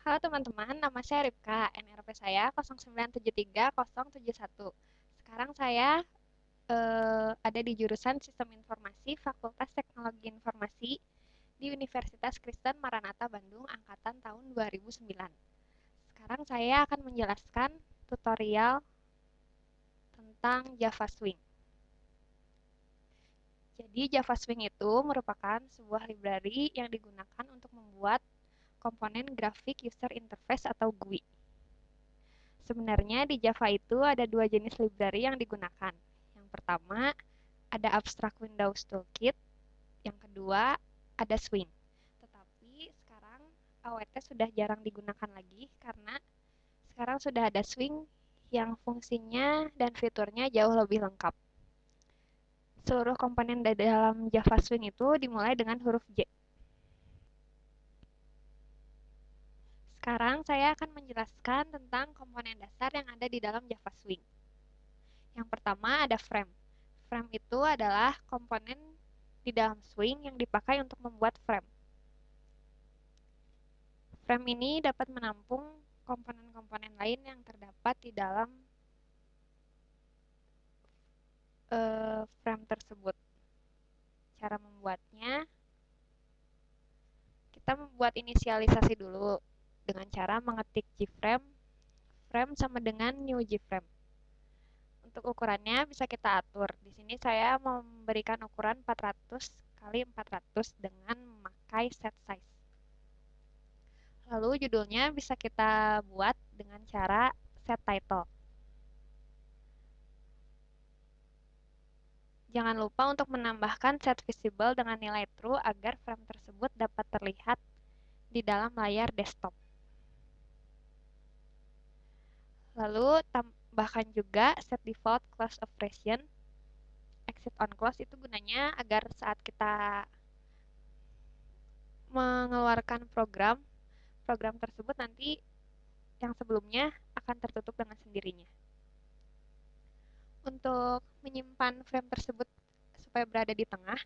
Halo teman-teman, nama saya Ripka, NRP saya 0973 071. Sekarang saya ada di jurusan Sistem Informasi Fakultas Teknologi Informasi di Universitas Kristen Maranatha Bandung angkatan tahun 2009. Sekarang saya akan menjelaskan tutorial tentang Java Swing. Jadi Java Swing itu merupakan sebuah library yang digunakan untuk membuat komponen grafik user interface atau GUI. Sebenarnya di Java itu ada dua jenis library yang digunakan. Yang pertama, ada Abstract Windows Toolkit. Yang kedua, ada Swing. Tetapi sekarang AWT sudah jarang digunakan lagi karena sekarang sudah ada Swing yang fungsinya dan fiturnya jauh lebih lengkap. Seluruh komponen di dalam Java Swing itu dimulai dengan huruf J. Sekarang saya akan menjelaskan tentang komponen dasar yang ada di dalam Java Swing. Yang pertama ada frame. Frame itu adalah komponen di dalam Swing yang dipakai untuk membuat frame. Frame ini dapat menampung komponen-komponen lain yang terdapat di dalam frame tersebut. Cara membuatnya, kita membuat inisialisasi dulu dengan cara mengetik gframe, frame sama dengan new gframe. Untuk ukurannya bisa kita atur. Di sini saya memberikan ukuran 400 kali 400 dengan memakai set size. Lalu judulnya bisa kita buat dengan cara set title. Jangan lupa untuk menambahkan set visible dengan nilai true agar frame tersebut dapat terlihat di dalam layar desktop. Lalu tambahkan juga set default close operation. Exit on close itu gunanya agar saat kita mengeluarkan program tersebut nanti yang sebelumnya akan tertutup dengan sendirinya. Untuk menyimpan frame tersebut supaya berada di tengah,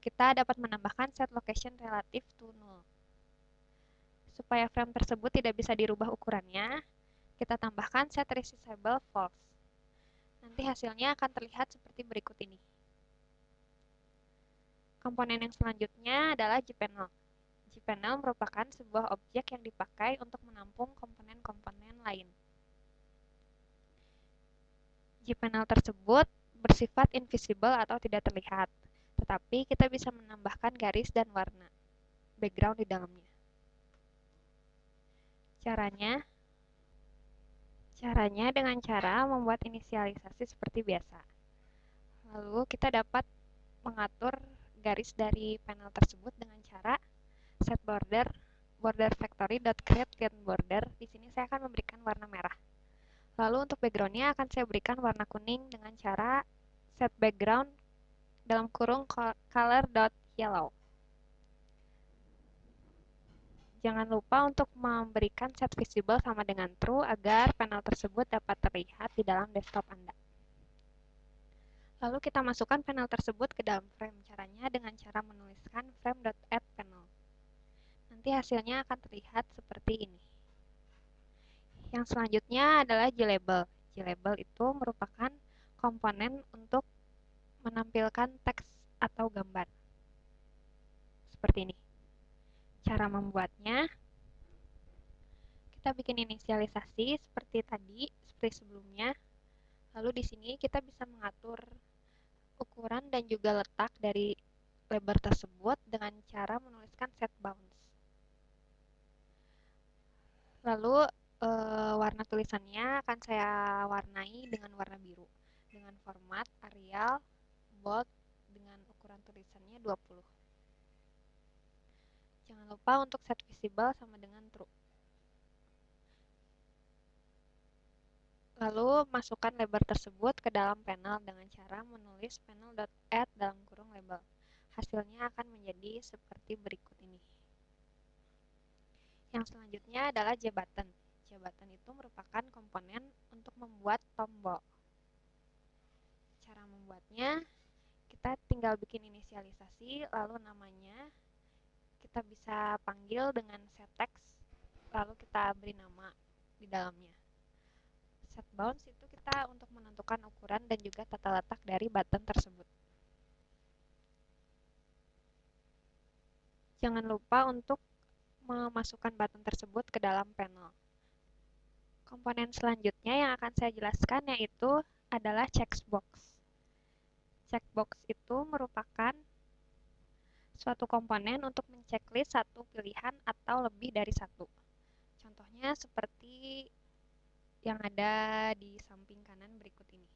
kita dapat menambahkan set location relative to null. Supaya frame tersebut tidak bisa dirubah ukurannya, kita tambahkan set resizable false. Nanti hasilnya akan terlihat seperti berikut ini. Komponen yang selanjutnya adalah gpanel. Gpanel merupakan sebuah objek yang dipakai untuk menampung komponen-komponen lain. Gpanel tersebut bersifat invisible atau tidak terlihat, tetapi kita bisa menambahkan garis dan warna background di dalamnya. Caranya dengan cara membuat inisialisasi seperti biasa. Lalu kita dapat mengatur garis dari panel tersebut dengan cara set border factory.create clean border. Di sini saya akan memberikan warna merah. Lalu untuk backgroundnya akan saya berikan warna kuning dengan cara set background dalam kurung color.yellow. Jangan lupa untuk memberikan set visible sama dengan true agar panel tersebut dapat terlihat di dalam desktop Anda. Lalu kita masukkan panel tersebut ke dalam frame. Caranya dengan cara menuliskan frame.add_panel. Nanti hasilnya akan terlihat seperti ini. Yang selanjutnya adalah glabel. Glabel itu merupakan komponen untuk menampilkan teks atau gambar. Seperti ini. Cara membuatnya, kita bikin inisialisasi seperti tadi, seperti sebelumnya. Lalu di sini kita bisa mengatur ukuran dan juga letak dari label tersebut dengan cara menuliskan set bounds. Lalu warna tulisannya akan saya warnai dengan warna biru dengan format Arial bold dengan ukuran tulisannya 20. Jangan lupa untuk set visible sama dengan true. Lalu masukkan label tersebut ke dalam panel dengan cara menulis panel.add dalam kurung label. Hasilnya akan menjadi seperti berikut ini. Yang selanjutnya adalah jabatan. Jabatan itu merupakan komponen untuk membuat tombol. Cara membuatnya, kita tinggal bikin inisialisasi, lalu namanya Kita bisa panggil dengan setText, lalu kita beri nama di dalamnya. SetBounds itu kita untuk menentukan ukuran dan juga tata letak dari button tersebut. Jangan lupa untuk memasukkan button tersebut ke dalam panel. Komponen selanjutnya yang akan saya jelaskan yaitu adalah checkbox. Checkbox itu merupakan suatu komponen untuk menceklis satu pilihan atau lebih dari satu. Contohnya seperti yang ada di samping kanan berikut ini.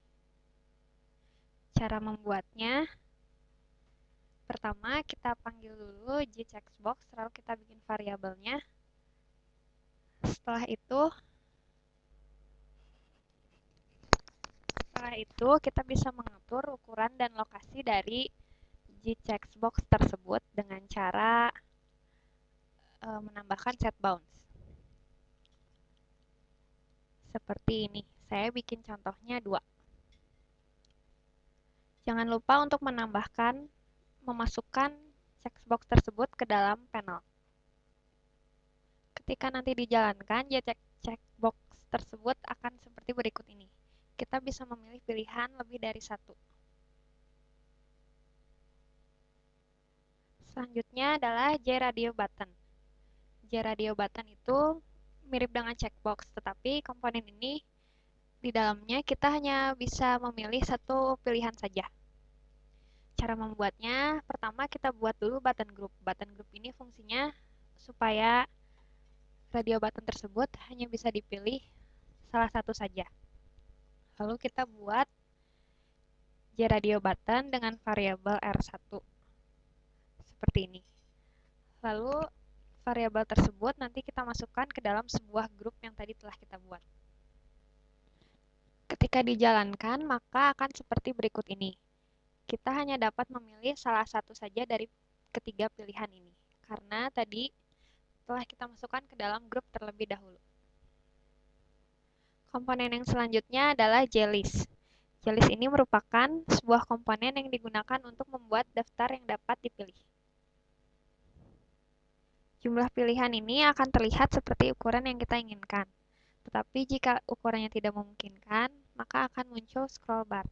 Cara membuatnya, pertama kita panggil dulu gcheckbox, lalu kita bikin variabelnya. Setelah itu kita bisa mengatur ukuran dan lokasi dari gcheckbox tersebut dengan cara menambahkan setBounds. Seperti ini, saya bikin contohnya 2. Jangan lupa untuk memasukkan checkbox tersebut ke dalam panel. Ketika nanti dijalankan, checkbox tersebut akan seperti berikut ini. Kita bisa memilih pilihan lebih dari satu. Selanjutnya adalah JRadio button. JRadio button itu mirip dengan checkbox, tetapi komponen ini di dalamnya kita hanya bisa memilih satu pilihan saja. Cara membuatnya, pertama kita buat dulu button group. Button group ini fungsinya supaya radio button tersebut hanya bisa dipilih salah satu saja. Lalu kita buat JRadio button dengan variabel R1. Seperti ini. Lalu variabel tersebut nanti kita masukkan ke dalam sebuah grup yang tadi telah kita buat. Ketika dijalankan, maka akan seperti berikut ini. Kita hanya dapat memilih salah satu saja dari ketiga pilihan ini, karena tadi telah kita masukkan ke dalam grup terlebih dahulu. Komponen yang selanjutnya adalah JList. JList ini merupakan sebuah komponen yang digunakan untuk membuat daftar yang dapat dipilih. Jumlah pilihan ini akan terlihat seperti ukuran yang kita inginkan. Tetapi jika ukurannya tidak memungkinkan, maka akan muncul scroll bar.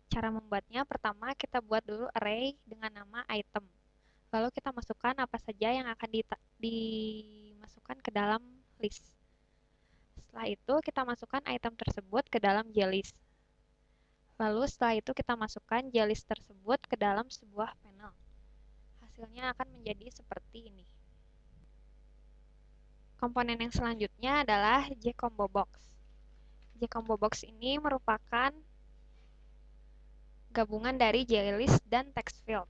Cara membuatnya, pertama kita buat dulu array dengan nama item. Lalu kita masukkan apa saja yang akan dimasukkan ke dalam list. Setelah itu kita masukkan item tersebut ke dalam JList. Lalu setelah itu kita masukkan JList tersebut ke dalam sebuah panel. Hasilnya akan menjadi seperti ini. Komponen yang selanjutnya adalah JComboBox. JComboBox ini merupakan gabungan dari JList dan TextField.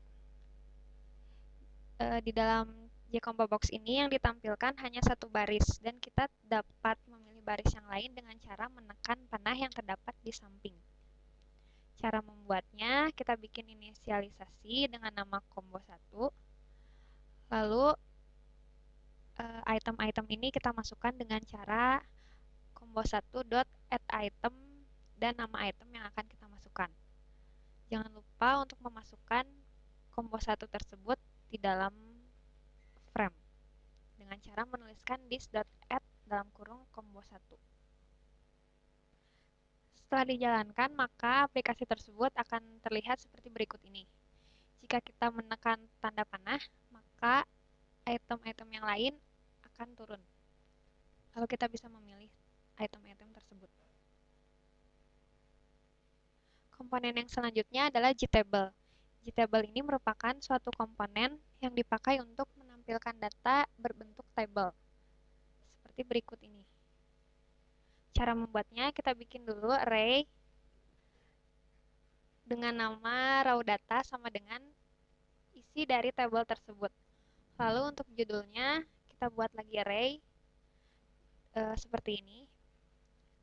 Di dalam JComboBox ini yang ditampilkan hanya satu baris dan kita dapat memilih baris yang lain dengan cara menekan panah yang terdapat di samping. Cara membuatnya, kita bikin inisialisasi dengan nama combo1. Lalu item-item ini kita masukkan dengan cara combo1.addItem dan nama item yang akan kita masukkan. Jangan lupa untuk memasukkan combo1 tersebut di dalam frame dengan cara menuliskan this.add dalam kurung combo1. Setelah dijalankan, maka aplikasi tersebut akan terlihat seperti berikut ini. Jika kita menekan tanda panah, maka item-item yang lain akan turun. Lalu kita bisa memilih item-item tersebut. Komponen yang selanjutnya adalah JTable. JTable ini merupakan suatu komponen yang dipakai untuk menampilkan data berbentuk table. Seperti berikut ini. Cara membuatnya, kita bikin dulu array dengan nama raw data sama dengan isi dari table tersebut. Lalu untuk judulnya, kita buat lagi array seperti ini.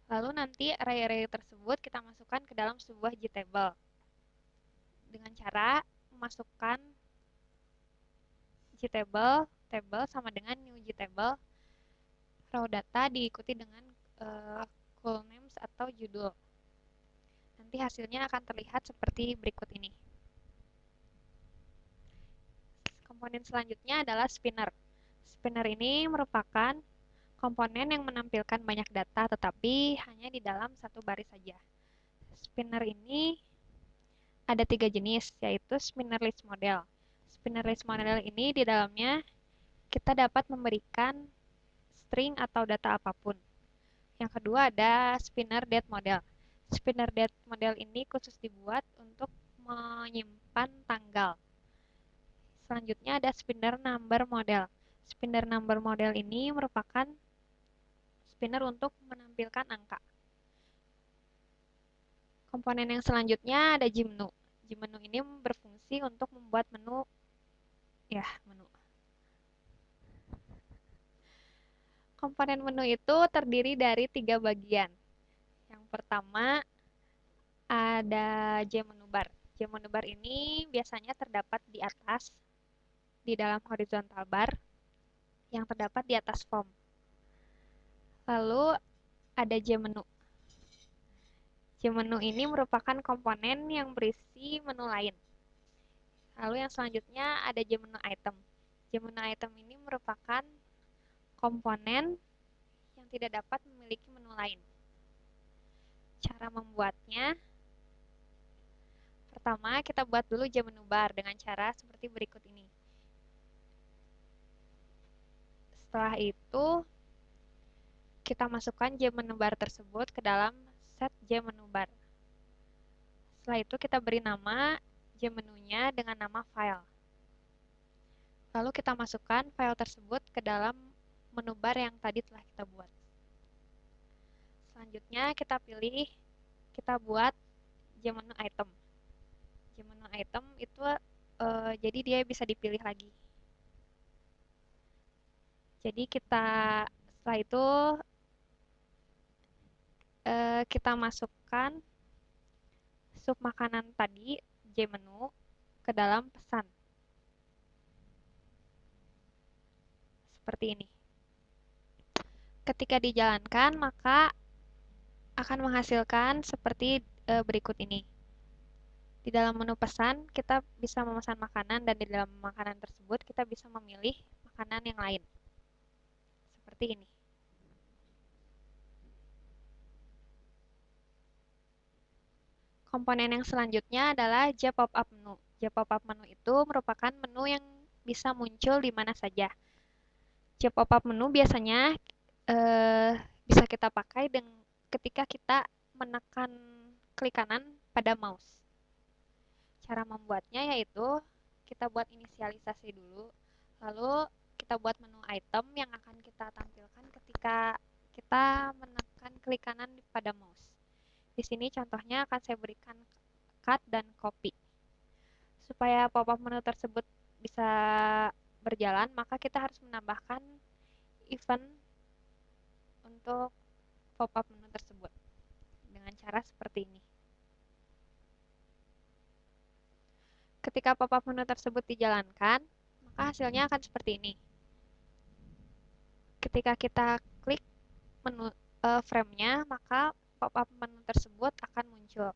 Lalu nanti array-array tersebut kita masukkan ke dalam sebuah JTable dengan cara memasukkan JTable table sama dengan new JTable raw data diikuti dengan cool names atau judul. Nanti hasilnya akan terlihat seperti berikut ini. Komponen selanjutnya adalah spinner. Spinner ini merupakan komponen yang menampilkan banyak data tetapi hanya di dalam satu baris saja. Spinner ini ada 3 jenis, yaitu spinner list model. Spinner list model ini di dalamnya kita dapat memberikan string atau data apapun. Yang kedua ada spinner date model. Spinner date model ini khusus dibuat untuk menyimpan tanggal. Selanjutnya ada spinner number model. Spinner number model ini merupakan spinner untuk menampilkan angka. Komponen yang selanjutnya ada gmenu. Gmenu ini berfungsi untuk membuat menu. Komponen menu itu terdiri dari 3 bagian. Yang pertama ada gmenu bar. Gmenu bar ini biasanya terdapat di atas, di dalam horizontal bar, yang terdapat di atas form. Lalu ada gmenu. Gmenu ini merupakan komponen yang berisi menu lain. Lalu yang selanjutnya ada gmenu item. Gmenu item ini merupakan komponen yang tidak dapat memiliki menu lain. Cara membuatnya, pertama kita buat dulu gmenu bar dengan cara seperti berikut ini. Setelah itu, kita masukkan gmenu bar tersebut ke dalam set gmenu bar. Setelah itu kita beri nama gmenunya dengan nama file. Lalu kita masukkan file tersebut ke dalam menu bar yang tadi telah kita buat. Selanjutnya kita buat gmenu item. Gmenu item itu jadi dia bisa dipilih lagi. Jadi setelah itu kita masukkan sub makanan tadi gmenu ke dalam pesan. Seperti ini. Ketika dijalankan, maka akan menghasilkan seperti berikut ini. Di dalam menu pesan, kita bisa memesan makanan dan di dalam makanan tersebut kita bisa memilih makanan yang lain. Seperti ini. Komponen yang selanjutnya adalah jpop-up menu. Jpop-up menu itu merupakan menu yang bisa muncul di mana saja. Pop-up menu biasanya bisa kita pakai ketika kita menekan klik kanan pada mouse. Cara membuatnya yaitu kita buat inisialisasi dulu, lalu kita buat menu item yang akan kita tampilkan ketika kita menekan klik kanan pada mouse. Di sini contohnya akan saya berikan cut dan copy. Supaya pop-up menu tersebut bisa berjalan, maka kita harus menambahkan event untuk pop-up menu tersebut dengan cara seperti ini. Ketika pop-up menu tersebut dijalankan, maka hasilnya akan seperti ini. Ketika kita klik menu frame-nya, maka pop-up menu tersebut akan muncul.